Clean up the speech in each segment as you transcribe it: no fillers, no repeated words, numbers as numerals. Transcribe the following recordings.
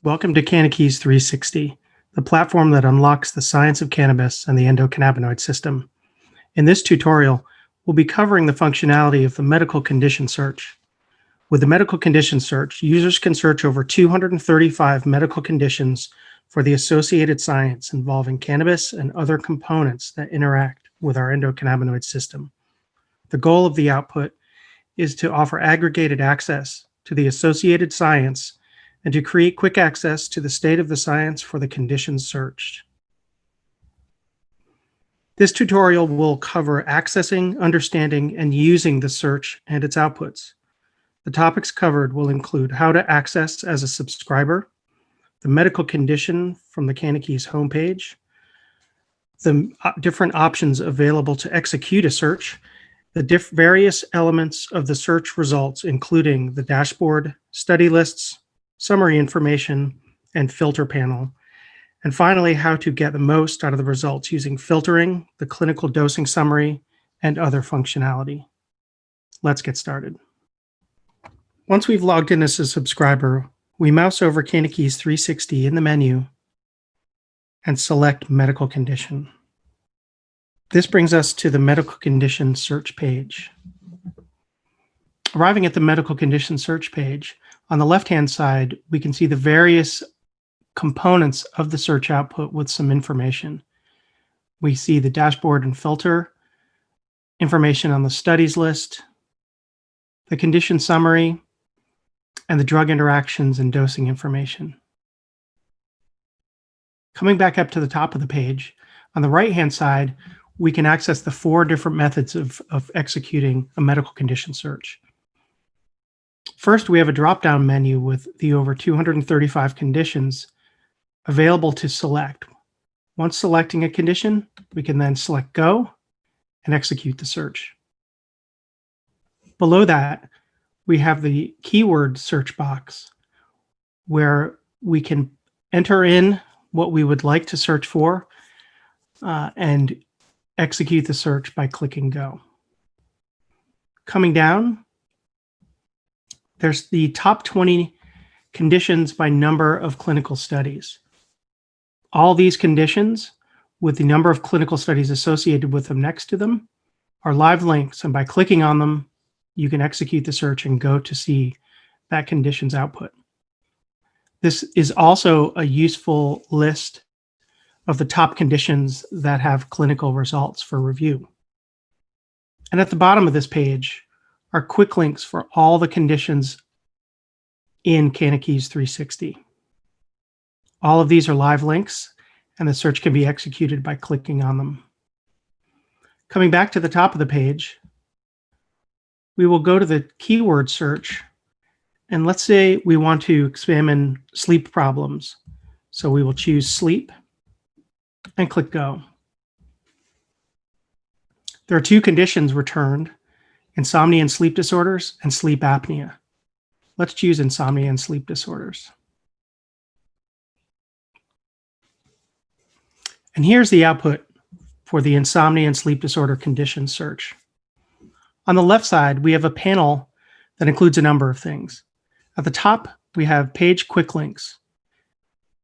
Welcome to CannaKeys360, the platform that unlocks the science of cannabis and the endocannabinoid system. In this tutorial, we'll be covering the functionality of the medical condition search. With the medical condition search, users can search over 235 medical conditions for the associated science involving cannabis and other components that interact with our endocannabinoid system. The goal of the output is to offer aggregated access to the associated science and to create quick access to the state of the science for the conditions searched. This tutorial will cover accessing, understanding, and using the search and its outputs. The topics covered will include how to access as a subscriber, the medical condition from the CannaKeys homepage, the different options available to execute a search, the various elements of the search results, including the dashboard, study lists, summary information, and filter panel. And finally, how to get the most out of the results using filtering, the clinical dosing summary, and other functionality. Let's get started. Once we've logged in as a subscriber, we mouse over CannaKeys360 in the menu and select Medical Condition. This brings us to the Medical Condition Search page. Arriving at the Medical Condition Search page, on the left-hand side, we can see the various components of the search output with some information. We see the dashboard and filter, information on the studies list, the condition summary, and the drug interactions and dosing information. Coming back up to the top of the page, on the right-hand side, we can access the 4 different methods of executing a medical condition search. First, we have a drop-down menu with the over 235 conditions available to select. Once selecting a condition, we can then select Go and execute the search. Below that, we have the keyword search box where we can enter in what we would like to search for and execute the search by clicking Go. Coming down, there's the top 20 conditions by number of clinical studies. All these conditions, with the number of clinical studies associated with them next to them, are live links, and by clicking on them, you can execute the search and go to see that condition's output. This is also a useful list of the top conditions that have clinical results for review. And at the bottom of this page are quick links for all the conditions in CannaKeys360. All of these are live links, and the search can be executed by clicking on them. Coming back to the top of the page, we will go to the keyword search, and let's say we want to examine sleep problems. So we will choose sleep and click Go. There are 2 conditions returned: insomnia and sleep disorders, and sleep apnea. Let's choose insomnia and sleep disorders. And here's the output for the insomnia and sleep disorder condition search. On the left side, we have a panel that includes a number of things. At the top, we have page quick links.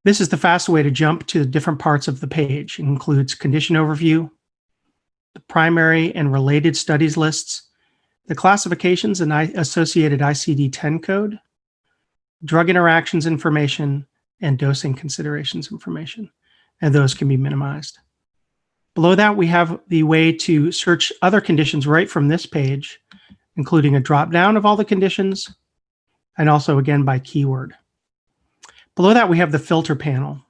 This is the fast way to jump to the different parts of the page. It includes condition overview, the primary and related studies lists, the classifications and associated ICD-10 code, drug interactions information, and dosing considerations information, and those can be minimized. Below that, we have the way to search other conditions right from this page, including a drop-down of all the conditions, and also, again, by keyword. Below that, we have the filter panel.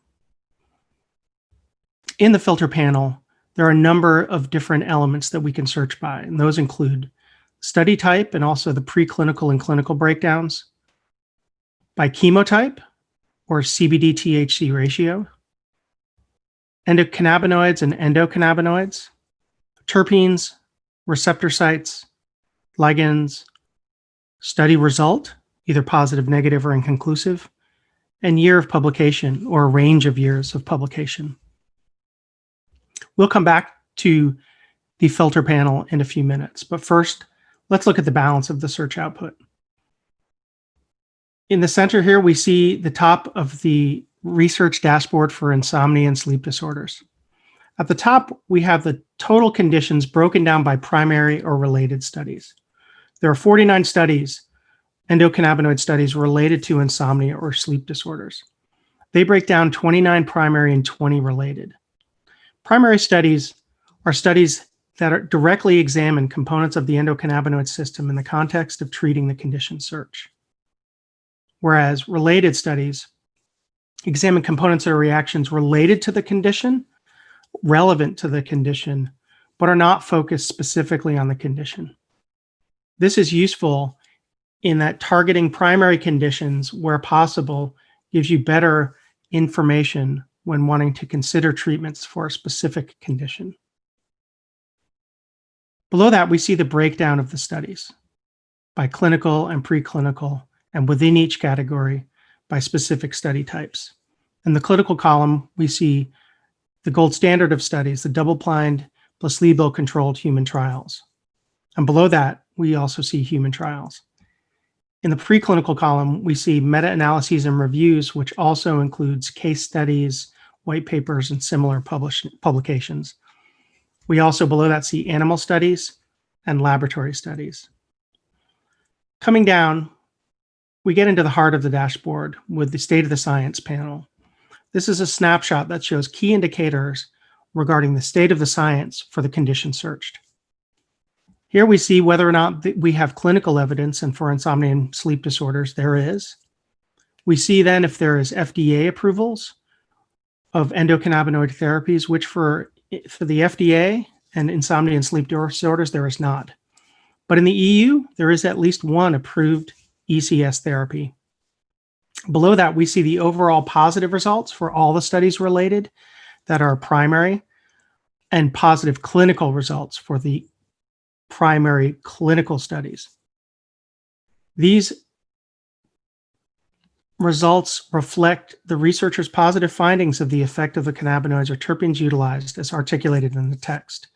In the filter panel, there are a number of different elements that we can search by, and those include study type and also the preclinical and clinical breakdowns, by chemotype or CBD THC ratio, endocannabinoids and endocannabinoids, terpenes, receptor sites, ligands, study result, either positive, negative, or inconclusive, and year of publication or a range of years of publication. We'll come back to the filter panel in a few minutes, but first, let's look at the balance of the search output. In the center here, we see the top of the research dashboard for insomnia and sleep disorders. At the top, we have the total conditions broken down by primary or related studies. There are 49 studies, endocannabinoid studies related to insomnia or sleep disorders. They break down 29 primary and 20 related. Primary studies are studies that directly examine components of the endocannabinoid system in the context of treating the condition search. Whereas related studies examine components or reactions related to the condition, relevant to the condition, but are not focused specifically on the condition. This is useful in that targeting primary conditions where possible gives you better information when wanting to consider treatments for a specific condition. Below that, we see the breakdown of the studies by clinical and preclinical, and within each category by specific study types. In the clinical column, we see the gold standard of studies, the double-blind, placebo-controlled human trials. And below that, we also see human trials. In the preclinical column, we see meta-analyses and reviews, which also includes case studies, white papers, and similar publications. We also below that see animal studies and laboratory studies. Coming down, we get into the heart of the dashboard with the State of the Science panel. This is a snapshot that shows key indicators regarding the state of the science for the condition searched. Here we see whether or not we have clinical evidence, and for insomnia and sleep disorders, there is. We see then if there is FDA approvals of endocannabinoid therapies, which for the FDA and insomnia and sleep disorders, there is not. But in the EU, there is at least one approved ECS therapy. Below that, we see the overall positive results for all the studies related that are primary, and positive clinical results for the primary clinical studies. These results reflect the researchers' positive findings of the effect of the cannabinoids or terpenes utilized as articulated in the text.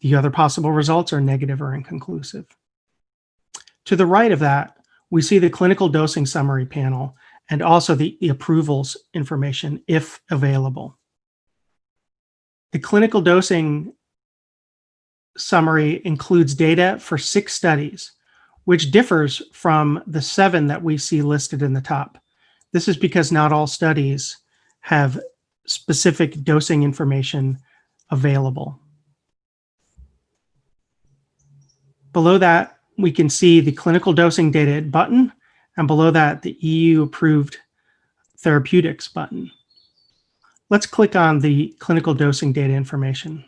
The other possible results are negative or inconclusive. To the right of that, we see the clinical dosing summary panel and also the approvals information if available. The clinical dosing summary includes data for 6 studies, which differs from the 7 that we see listed in the top. This is because not all studies have specific dosing information available. Below that, we can see the clinical dosing data button, and below that, the EU approved Therapeutics button. Let's click on the clinical dosing data information.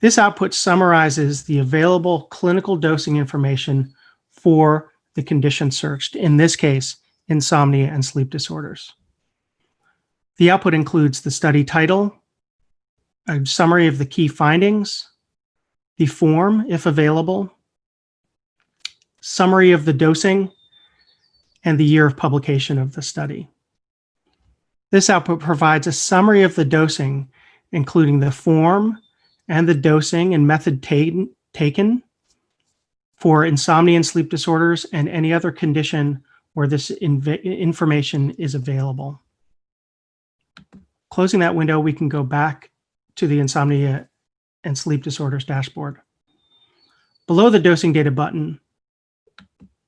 This output summarizes the available clinical dosing information for the condition searched, in this case, insomnia and sleep disorders. The output includes the study title, a summary of the key findings, the form, if available, summary of the dosing, and the year of publication of the study. This output provides a summary of the dosing, including the form and the dosing and method taken for insomnia and sleep disorders and any other condition where this information is available. Closing that window, we can go back to the insomnia and sleep disorders dashboard. Below the dosing data button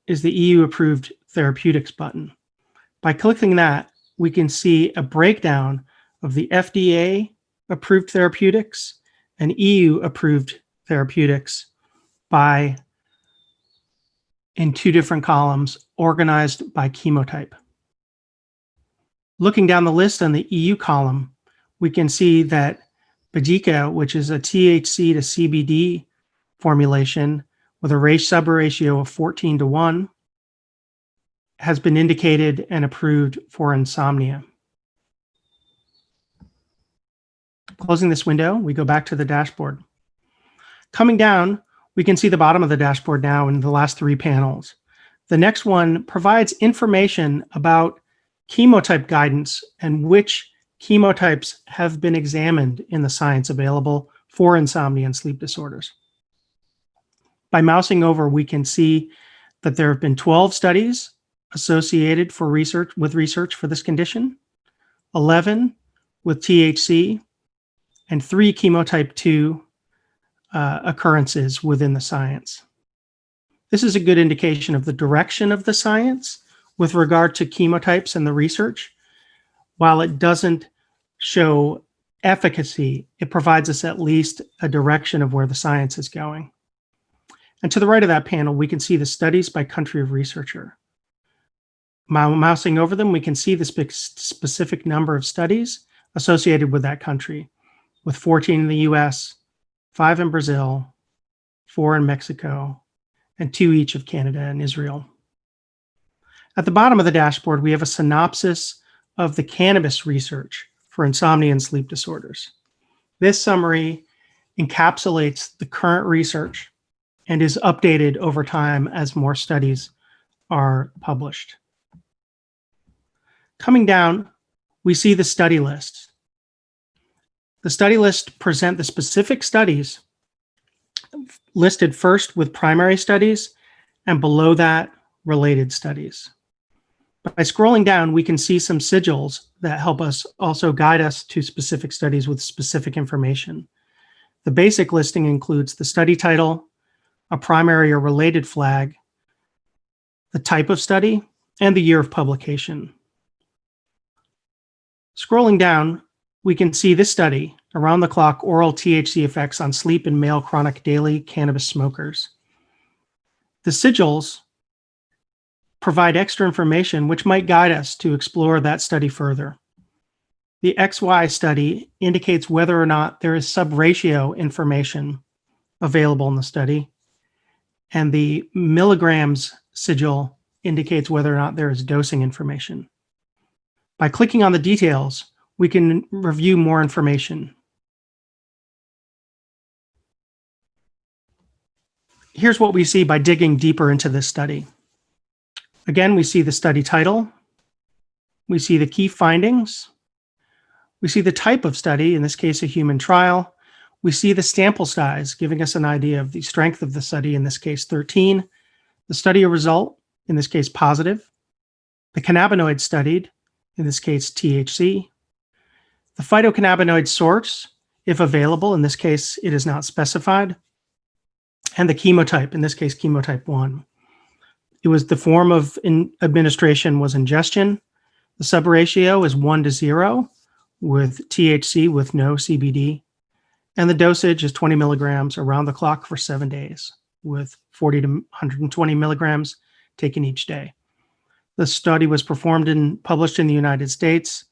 is the EU approved Therapeutics button. By clicking that, we can see a breakdown of the FDA approved therapeutics and EU approved therapeutics in 2 different columns organized by chemotype. Looking down the list on the EU column, we can see that Bajika, which is a THC to CBD formulation with a sub-ratio of 14:1, has been indicated and approved for insomnia. Closing this window, we go back to the dashboard. Coming down, we can see the bottom of the dashboard now in the last 3 panels. The next one provides information about chemotype guidance and which chemotypes have been examined in the science available for insomnia and sleep disorders. By mousing over, we can see that there have been 12 studies associated with research for this condition, 11 with THC, and 3 chemotype 2 occurrences within the science. This is a good indication of the direction of the science with regard to chemotypes and the research. While it doesn't show efficacy, it provides us at least a direction of where the science is going. And to the right of that panel, we can see the studies by country of researcher. Mousing over them, we can see the specific number of studies associated with that country, with 14 in the US, 5 in Brazil, 4 in Mexico, and 2 each of Canada and Israel. At the bottom of the dashboard, we have a synopsis of the cannabis research for insomnia and sleep disorders. This summary encapsulates the current research and is updated over time as more studies are published. Coming down, we see the study list. The study list present the specific studies listed first with primary studies and below that related studies. By scrolling down, we can see some sigils that help us also guide us to specific studies with specific information. The basic listing includes the study title, a primary or related flag, the type of study, and the year of publication. Scrolling down, we can see this study, around-the-clock oral THC effects on sleep in male chronic daily cannabis smokers. The sigils provide extra information which might guide us to explore that study further. The XY study indicates whether or not there is sub-ratio information available in the study, and the milligrams sigil indicates whether or not there is dosing information. By clicking on the details, we can review more information. Here's what we see by digging deeper into this study. Again, we see the study title, we see the key findings, we see the type of study, in this case a human trial, we see the sample size, giving us an idea of the strength of the study, in this case 13, the study result, in this case positive, the cannabinoid studied, in this case THC, the phytocannabinoid source, if available, in this case it is not specified, and the chemotype, in this case chemotype 1. It was the form of administration was ingestion. The subratio is 1 to 0 with THC with no CBD. And the dosage is 20 milligrams around the clock for 7 days with 40 to 120 milligrams taken each day. The study was performed and published in the United States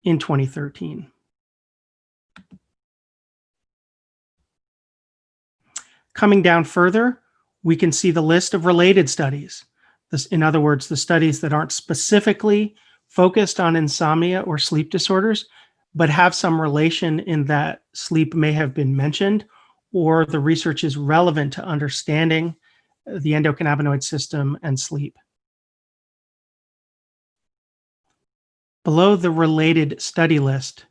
in 2013. Coming down further, we can see the list of related studies. In other words, the studies that aren't specifically focused on insomnia or sleep disorders, but have some relation in that sleep may have been mentioned, or the research is relevant to understanding the endocannabinoid system and sleep. Below the related study list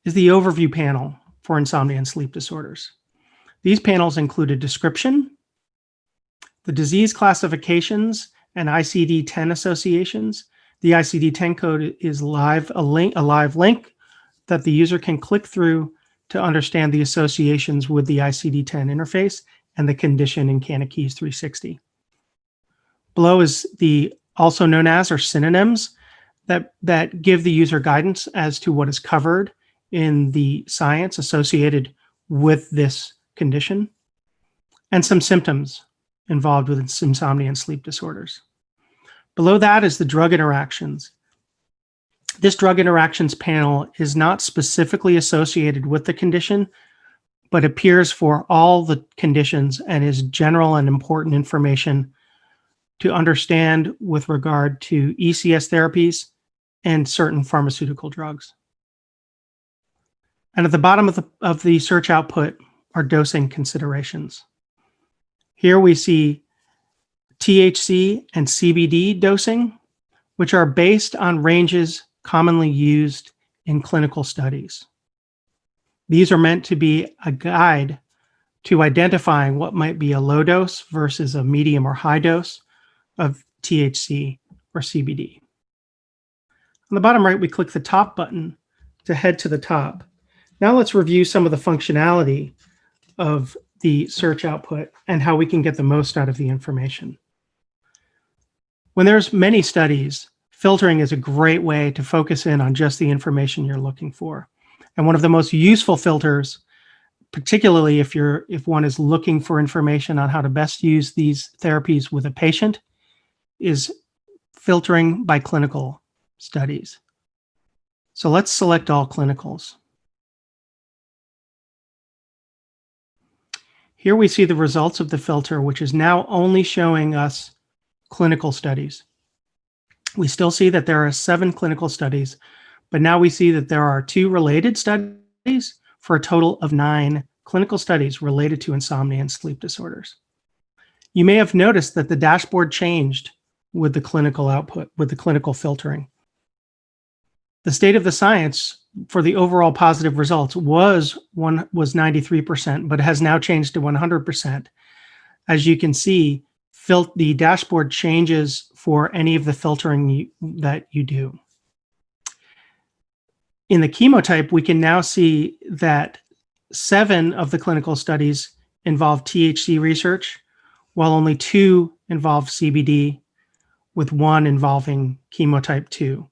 is the overview panel for insomnia and sleep disorders. These panels include a description, the disease classifications, and ICD-10 associations. The ICD-10 code is a live link that the user can click through to understand the associations with the ICD-10 interface and the condition in CannaKeys360. Below is the also known as or synonyms that give the user guidance as to what is covered in the science associated with this condition, and some symptoms involved with insomnia and sleep disorders. Below that is the drug interactions. This drug interactions panel is not specifically associated with the condition, but appears for all the conditions and is general and important information to understand with regard to ECS therapies and certain pharmaceutical drugs. And at the bottom of the search output are dosing considerations. Here we see THC and CBD dosing, which are based on ranges commonly used in clinical studies. These are meant to be a guide to identifying what might be a low dose versus a medium or high dose of THC or CBD. On the bottom right, we click the top button to head to the top. Now let's review some of the functionality of the search output and how we can get the most out of the information. When there's many studies, filtering is a great way to focus in on just the information you're looking for. And one of the most useful filters, particularly if one is looking for information on how to best use these therapies with a patient, is filtering by clinical studies. So let's select all clinicals. Here we see the results of the filter, which is now only showing us clinical studies. We still see that there are 7 clinical studies, but now we see that there are 2 related studies for a total of 9 clinical studies related to insomnia and sleep disorders. You may have noticed that the dashboard changed with the clinical output, with the clinical filtering. The state of the science for the overall positive results was 93%, but has now changed to 100%. As you can see, the dashboard changes for any of the filtering that you do. In the chemotype, we can now see that 7 of the clinical studies involve THC research, while only 2 involve CBD, with 1 involving chemotype 2.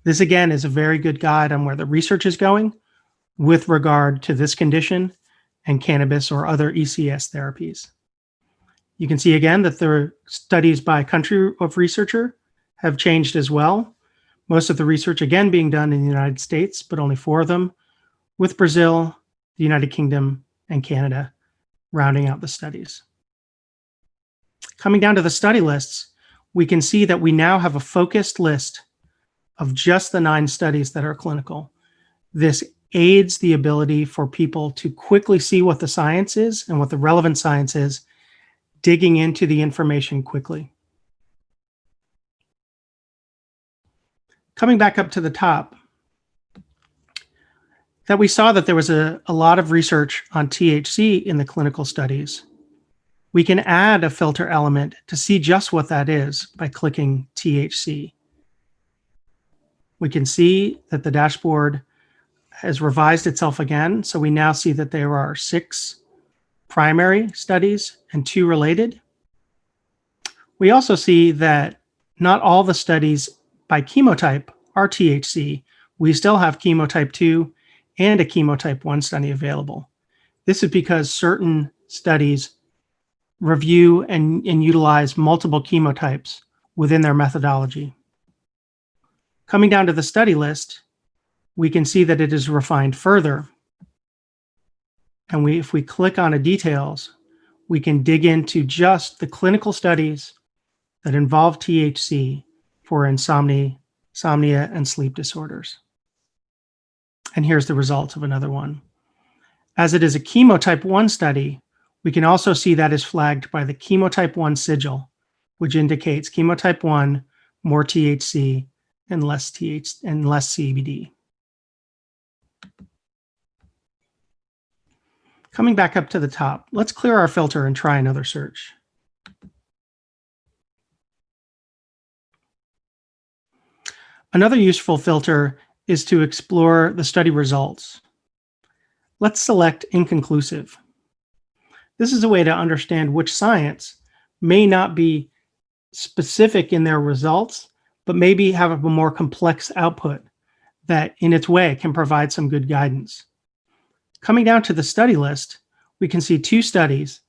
This again is a very good guide on where the research is going with regard to this condition and cannabis or other ECS therapies. You can see again that the studies by country of researcher have changed as well. Most of the research again being done in the United States, but only 4 of them, with Brazil, the United Kingdom, and Canada rounding out the studies. Coming down to the study lists, we can see that we now have a focused list of just the 9 studies that are clinical. This aids the ability for people to quickly see what the science is and what the relevant science is, digging into the information quickly. Coming back up to the top, that we saw that there was a lot of research on THC in the clinical studies. We can add a filter element to see just what that is by clicking THC. We can see that the dashboard has revised itself again. So we now see that there are 6 primary studies and 2 related. We also see that not all the studies by chemotype are THC. We still have chemotype 2 and a chemotype 1 study available. This is because certain studies review and utilize multiple chemotypes within their methodology. Coming down to the study list, we can see that it is refined further. And if we click on details, we can dig into just the clinical studies that involve THC for insomnia and sleep disorders. And here's the results of another one. As it is a chemotype 1 study, we can also see that is flagged by the chemotype 1 sigil, which indicates chemotype 1, more THC, and less CBD. Coming back up to the top, let's clear our filter and try another search. Another useful filter is to explore the study results. Let's select inconclusive. This is a way to understand which science may not be specific in their results, but maybe have a more complex output that in its way can provide some good guidance. Coming down to the study list, we can see 2 studies,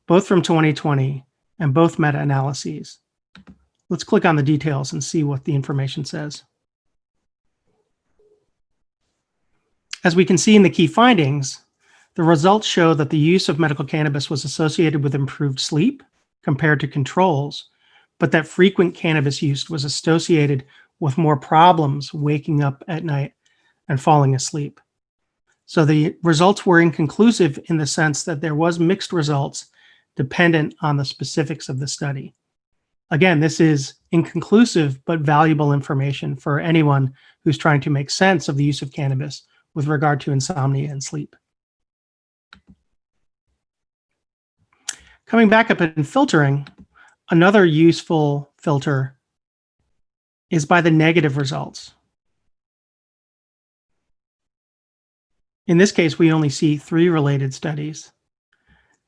both from 2020 and both meta-analyses. Let's click on the details and see what the information says. As we can see in the key findings, the results show that the use of medical cannabis was associated with improved sleep compared to controls, but that frequent cannabis use was associated with more problems waking up at night and falling asleep. So the results were inconclusive in the sense that there was mixed results dependent on the specifics of the study. Again, this is inconclusive but valuable information for anyone who's trying to make sense of the use of cannabis with regard to insomnia and sleep. Coming back up and filtering, Another useful filter is by the negative results. In this case, we only see 3 related studies,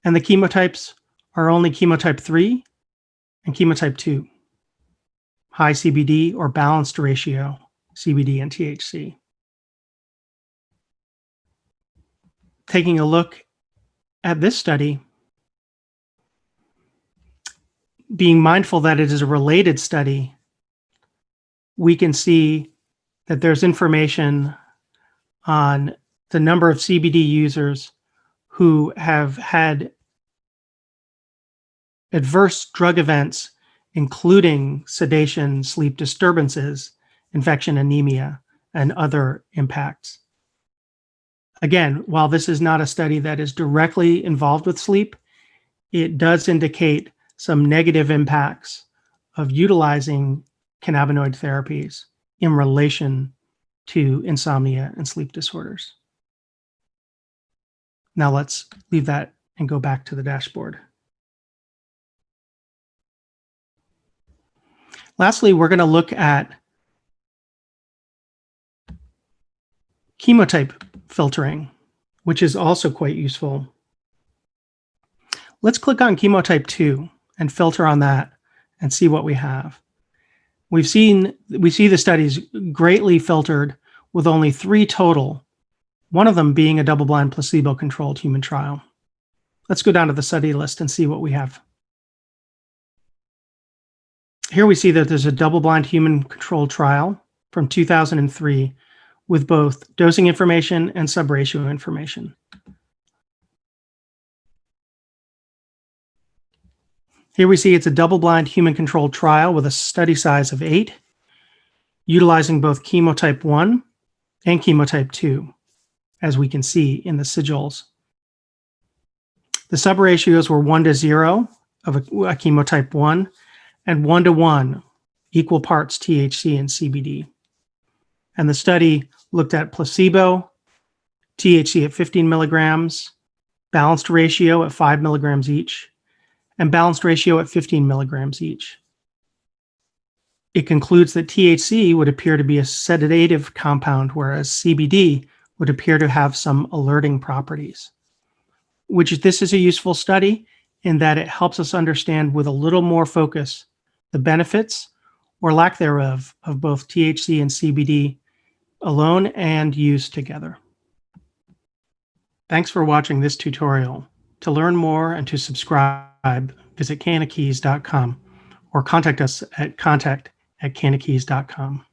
and the chemotypes are only chemotype 3 and chemotype 2, high CBD or balanced ratio CBD and THC. Taking a look at this study, being mindful that it is a related study, we can see that there's information on the number of CBD users who have had adverse drug events, including sedation, sleep disturbances, infection, anemia, and other impacts. Again, while this is not a study that is directly involved with sleep, it does indicate some negative impacts of utilizing cannabinoid therapies in relation to insomnia and sleep disorders. Now let's leave that and go back to the dashboard. Lastly, we're going to look at chemotype filtering, which is also quite useful. Let's click on chemotype 2 and filter on that and see what we have. We see the studies greatly filtered with only 3 total, one of them being a double-blind placebo-controlled human trial. Let's go down to the study list and see what we have. Here we see that there's a double-blind human-controlled trial from 2003 with both dosing information and subratio information. Here we see it's a double-blind human-controlled trial with a study size of 8, utilizing both chemotype 1 and chemotype 2, as we can see in the sigils. The subratios were 1:0 of a chemotype 1 and 1:1 equal parts THC and CBD. And the study looked at placebo, THC at 15 milligrams, balanced ratio at 5 milligrams each, and balanced ratio at 15 milligrams each. It concludes that THC would appear to be a sedative compound, whereas CBD would appear to have some alerting properties. This is a useful study in that it helps us understand with a little more focus the benefits or lack thereof of both THC and CBD alone and used together. Thanks for watching this tutorial. To learn more and to subscribe, visit CannaKeys.com or contact us at contact@CannaKeys.com.